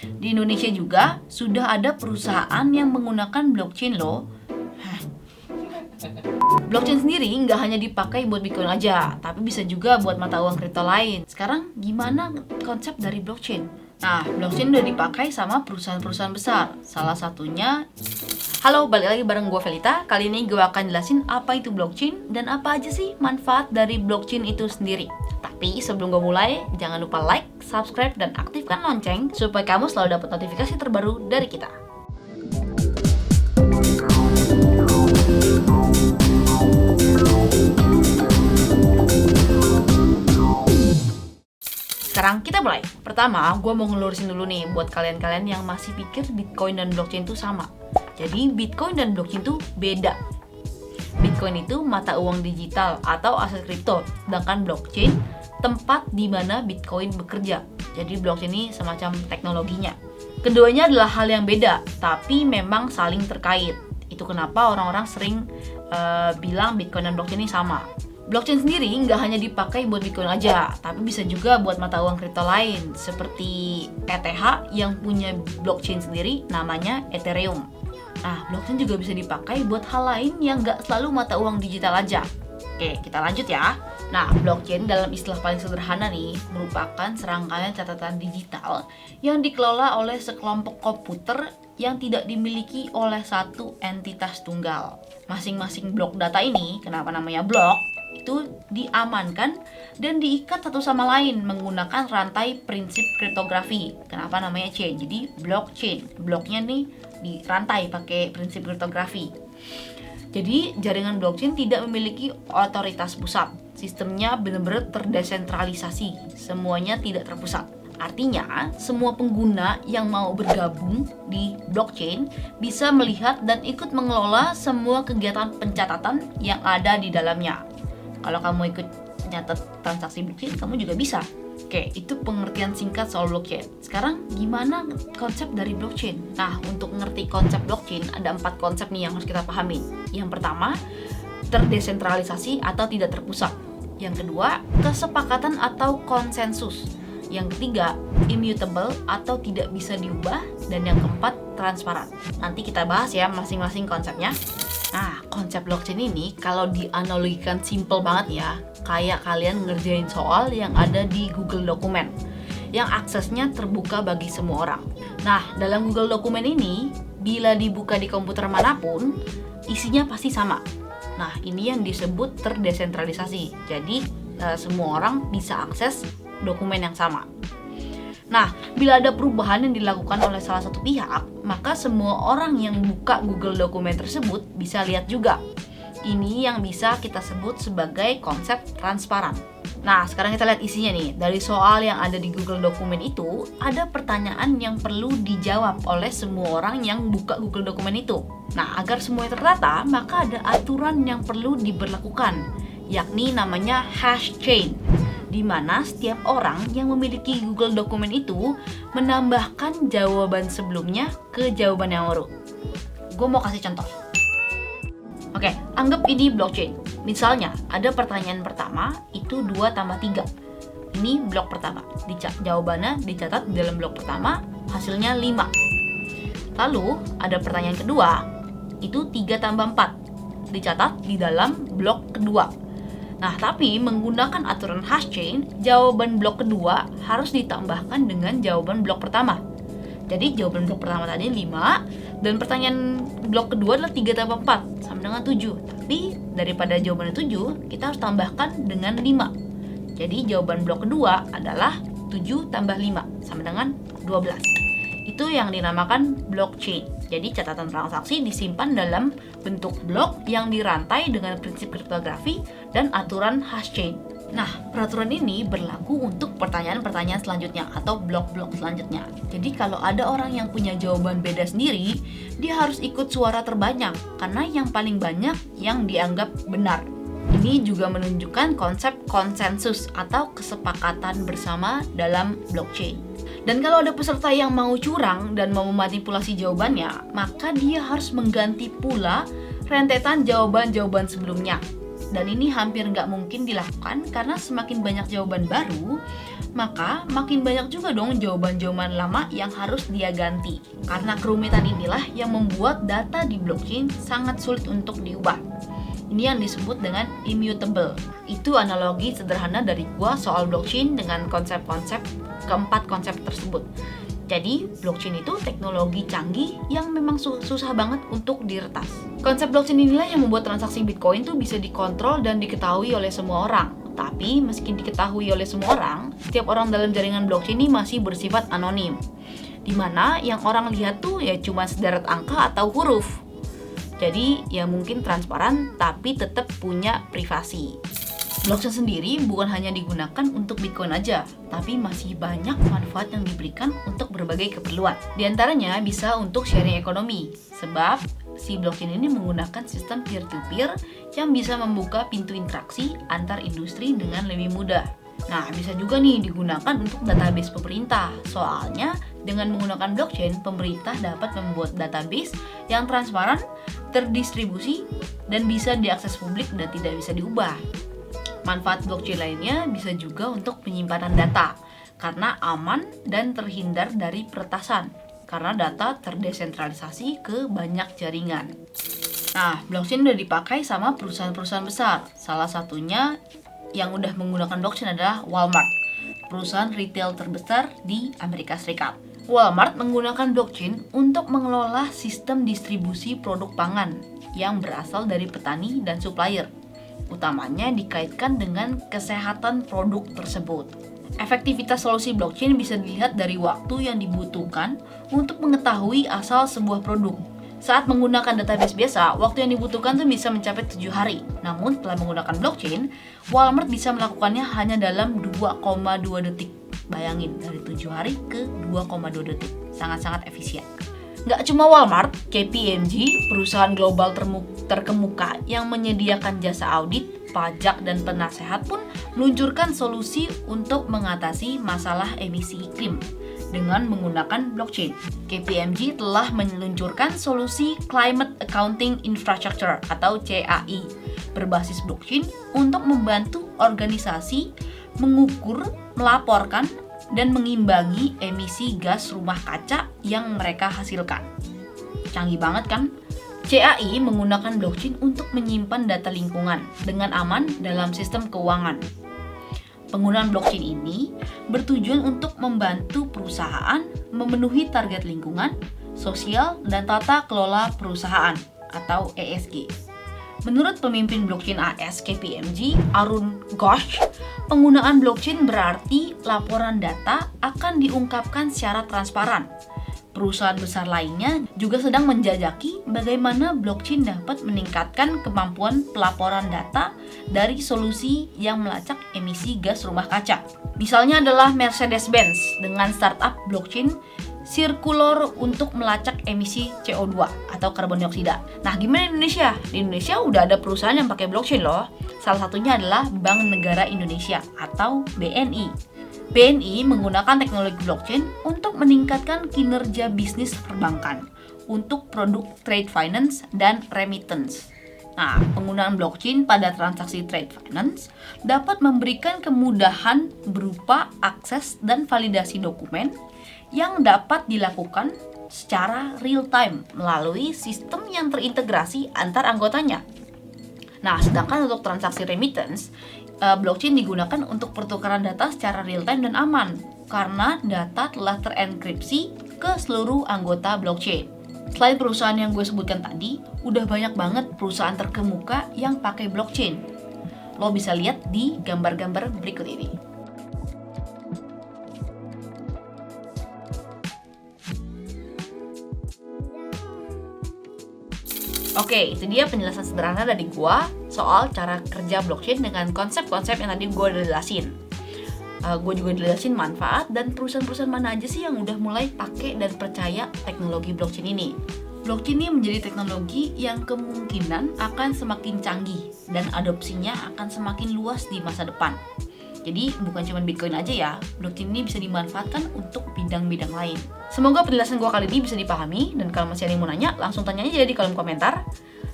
Di Indonesia juga sudah ada perusahaan yang menggunakan blockchain loh. Blockchain sendiri nggak hanya dipakai buat Bitcoin aja, tapi bisa juga buat mata uang kripto lain. Sekarang gimana konsep dari blockchain? Nah, blockchain udah dipakai sama perusahaan-perusahaan besar. Salah satunya, halo, balik lagi bareng gue Felita. Kali ini gue akan jelasin apa itu blockchain dan apa aja sih manfaat dari blockchain itu sendiri. Tapi sebelum gue mulai, jangan lupa like, subscribe, dan aktifkan lonceng supaya kamu selalu dapat notifikasi terbaru dari kita. Sekarang kita mulai. Pertama, gue mau ngelurusin dulu nih buat kalian-kalian yang masih pikir Bitcoin dan blockchain itu sama. Jadi Bitcoin dan blockchain itu beda. Bitcoin itu mata uang digital atau aset kripto, sedangkan blockchain tempat di mana Bitcoin bekerja. Jadi blockchain ini semacam teknologinya. Keduanya adalah hal yang beda, tapi memang saling terkait. Itu kenapa orang-orang sering bilang Bitcoin dan blockchain ini sama. Blockchain sendiri nggak hanya dipakai buat Bitcoin aja, tapi bisa juga buat mata uang kripto lain, seperti ETH yang punya blockchain sendiri namanya Ethereum. Nah, blockchain juga bisa dipakai buat hal lain yang nggak selalu mata uang digital aja. Oke, kita lanjut ya. Nah, blockchain dalam istilah paling sederhana nih, merupakan serangkaian catatan digital yang dikelola oleh sekelompok komputer yang tidak dimiliki oleh satu entitas tunggal. Masing-masing blok data ini, kenapa namanya blok, itu diamankan dan diikat satu sama lain menggunakan rantai prinsip kriptografi. Kenapa namanya chain? Jadi blockchain. Bloknya nih dirantai pakai prinsip kriptografi. Jadi jaringan blockchain tidak memiliki otoritas pusat. Sistemnya benar-benar terdesentralisasi. Semuanya tidak terpusat. Artinya, semua pengguna yang mau bergabung di blockchain bisa melihat dan ikut mengelola semua kegiatan pencatatan yang ada di dalamnya. Kalau kamu ikut nyatet transaksi blockchain, kamu juga bisa. Oke, itu pengertian singkat soal blockchain. Sekarang gimana konsep dari blockchain? Nah, untuk ngerti konsep blockchain, ada 4 konsep nih yang harus kita pahami. Yang pertama, terdesentralisasi atau tidak terpusat. Yang kedua, kesepakatan atau konsensus. Yang ketiga, immutable atau tidak bisa diubah. Dan yang keempat, transparan. Nanti kita bahas ya masing-masing konsepnya. Nah, konsep blockchain ini kalau dianalogikan simple banget ya, kayak kalian ngerjain soal yang ada di Google Dokumen, yang aksesnya terbuka bagi semua orang. Nah, dalam Google Dokumen ini, bila dibuka di komputer manapun, isinya pasti sama. Nah, ini yang disebut terdesentralisasi. Jadi, semua orang bisa akses dokumen yang sama. Nah, bila ada perubahan yang dilakukan oleh salah satu pihak, maka semua orang yang buka Google Dokumen tersebut bisa lihat juga. Ini yang bisa kita sebut sebagai konsep transparan. Nah, sekarang kita lihat isinya nih. Dari soal yang ada di Google Dokumen itu, ada pertanyaan yang perlu dijawab oleh semua orang yang buka Google Dokumen itu. Nah, agar semuanya tertata, maka ada aturan yang perlu diberlakukan, yakni namanya hash chain, di mana setiap orang yang memiliki Google Dokumen itu menambahkan jawaban sebelumnya ke jawaban yang baru. Gue mau kasih contoh. Oke, anggap ini blockchain. Misalnya, ada pertanyaan pertama, itu 2 tambah 3. Ini blok pertama. Jawabannya dicatat di dalam blok pertama, hasilnya 5. Lalu, ada pertanyaan kedua, itu 3 tambah 4. Dicatat di dalam blok kedua. Nah, tapi menggunakan aturan hash chain, jawaban blok kedua harus ditambahkan dengan jawaban blok pertama. Jadi jawaban blok pertama tadi 5, dan pertanyaan blok kedua adalah 3 tambah 4, sama dengan 7. Tapi daripada jawaban 7, kita harus tambahkan dengan 5. Jadi jawaban blok kedua adalah 7 tambah 5, sama dengan 12. Itu yang dinamakan blockchain. Jadi catatan transaksi disimpan dalam bentuk blok yang dirantai dengan prinsip kriptografi dan aturan hash chain. Nah, peraturan ini berlaku untuk pertanyaan-pertanyaan selanjutnya atau blok-blok selanjutnya. Jadi kalau ada orang yang punya jawaban beda sendiri, dia harus ikut suara terbanyak karena yang paling banyak yang dianggap benar. Ini juga menunjukkan konsep konsensus atau kesepakatan bersama dalam blockchain. Dan kalau ada peserta yang mau curang dan mau memanipulasi jawabannya, maka dia harus mengganti pula rentetan jawaban-jawaban sebelumnya. Dan ini hampir nggak mungkin dilakukan karena semakin banyak jawaban baru, maka makin banyak juga dong jawaban-jawaban lama yang harus dia ganti. Karena kerumitan inilah yang membuat data di blockchain sangat sulit untuk diubah. Ini yang disebut dengan immutable. Itu analogi sederhana dari gua soal blockchain dengan keempat konsep tersebut. Jadi, blockchain itu teknologi canggih yang memang susah banget untuk diretas. Konsep blockchain inilah yang membuat transaksi Bitcoin tuh bisa dikontrol dan diketahui oleh semua orang. Tapi, meski diketahui oleh semua orang, setiap orang dalam jaringan blockchain ini masih bersifat anonim. Dimana yang orang lihat tuh ya cuma sederet angka atau huruf. Jadi ya mungkin transparan tapi tetap punya privasi. Blockchain sendiri bukan hanya digunakan untuk Bitcoin aja, tapi masih banyak manfaat yang diberikan untuk berbagai keperluan. Di antaranya bisa untuk sharing ekonomi, sebab si blockchain ini menggunakan sistem peer-to-peer yang bisa membuka pintu interaksi antar industri dengan lebih mudah. Nah, bisa juga nih digunakan untuk database pemerintah. Soalnya, dengan menggunakan blockchain, pemerintah dapat membuat database yang transparan, terdistribusi, dan bisa diakses publik dan tidak bisa diubah. Manfaat blockchain lainnya bisa juga untuk penyimpanan data, karena aman dan terhindar dari peretasan, karena data terdesentralisasi ke banyak jaringan. Nah, blockchain udah dipakai sama perusahaan-perusahaan besar. Salah satunya yang udah menggunakan blockchain adalah Walmart, perusahaan retail terbesar di Amerika Serikat. Walmart menggunakan blockchain untuk mengelola sistem distribusi produk pangan yang berasal dari petani dan supplier. Utamanya dikaitkan dengan kesehatan produk tersebut. Efektivitas solusi blockchain bisa dilihat dari waktu yang dibutuhkan untuk mengetahui asal sebuah produk. Saat menggunakan database biasa, waktu yang dibutuhkan tuh bisa mencapai 7 hari. Namun, setelah menggunakan blockchain, Walmart bisa melakukannya hanya dalam 2,2 detik. Bayangin, dari 7 hari ke 2,2 detik. Sangat-sangat efisien. Nggak cuma Walmart, KPMG, perusahaan global terkemuka yang menyediakan jasa audit, pajak, dan penasehat pun meluncurkan solusi untuk mengatasi masalah emisi iklim dengan menggunakan blockchain. KPMG telah meluncurkan solusi Climate Accounting Infrastructure atau CAI berbasis blockchain untuk membantu organisasi mengukur, melaporkan, dan mengimbangi emisi gas rumah kaca yang mereka hasilkan. Canggih banget kan? CAI menggunakan blockchain untuk menyimpan data lingkungan dengan aman dalam sistem keuangan. Penggunaan blockchain ini bertujuan untuk membantu perusahaan memenuhi target lingkungan, sosial, dan tata kelola perusahaan atau ESG. Menurut pemimpin blockchain AS KPMG, Arun Ghosh, penggunaan blockchain berarti laporan data akan diungkapkan secara transparan. Perusahaan besar lainnya juga sedang menjajaki bagaimana blockchain dapat meningkatkan kemampuan pelaporan data dari solusi yang melacak emisi gas rumah kaca. Misalnya adalah Mercedes-Benz dengan startup blockchain Circulor untuk melacak emisi CO2 atau karbon dioksida. Nah, gimana di Indonesia? Di Indonesia udah ada perusahaan yang pakai blockchain loh. Salah satunya adalah Bank Negara Indonesia atau BNI. BNI menggunakan teknologi blockchain untuk meningkatkan kinerja bisnis perbankan untuk produk trade finance dan remittance. Nah, penggunaan blockchain pada transaksi trade finance dapat memberikan kemudahan berupa akses dan validasi dokumen yang dapat dilakukan secara real time melalui sistem yang terintegrasi antar anggotanya. Nah, sedangkan untuk transaksi remittance, blockchain digunakan untuk pertukaran data secara real time dan aman karena data telah terenkripsi ke seluruh anggota blockchain. Selain perusahaan yang gue sebutkan tadi, udah banyak banget perusahaan terkemuka yang pakai blockchain. Lo bisa lihat di gambar-gambar berikut ini. Oke, itu dia penjelasan sederhana dari gua soal cara kerja blockchain dengan konsep-konsep yang tadi gua udah jelasin. Gue juga jelasin manfaat dan perusahaan-perusahaan mana aja sih yang udah mulai pakai dan percaya teknologi blockchain ini. Blockchain ini menjadi teknologi yang kemungkinan akan semakin canggih dan adopsinya akan semakin luas di masa depan. Jadi bukan cuma Bitcoin aja ya, blockchain ini bisa dimanfaatkan untuk bidang-bidang lain. Semoga penjelasan gue kali ini bisa dipahami, dan kalau masih ada yang mau nanya, langsung tanya aja di kolom komentar.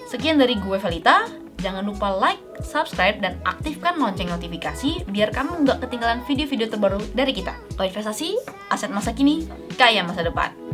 Sekian dari gue, Velita. Jangan lupa like, subscribe, dan aktifkan lonceng notifikasi biar kamu nggak ketinggalan video-video terbaru dari kita. Investasi, aset masa kini, kaya masa depan.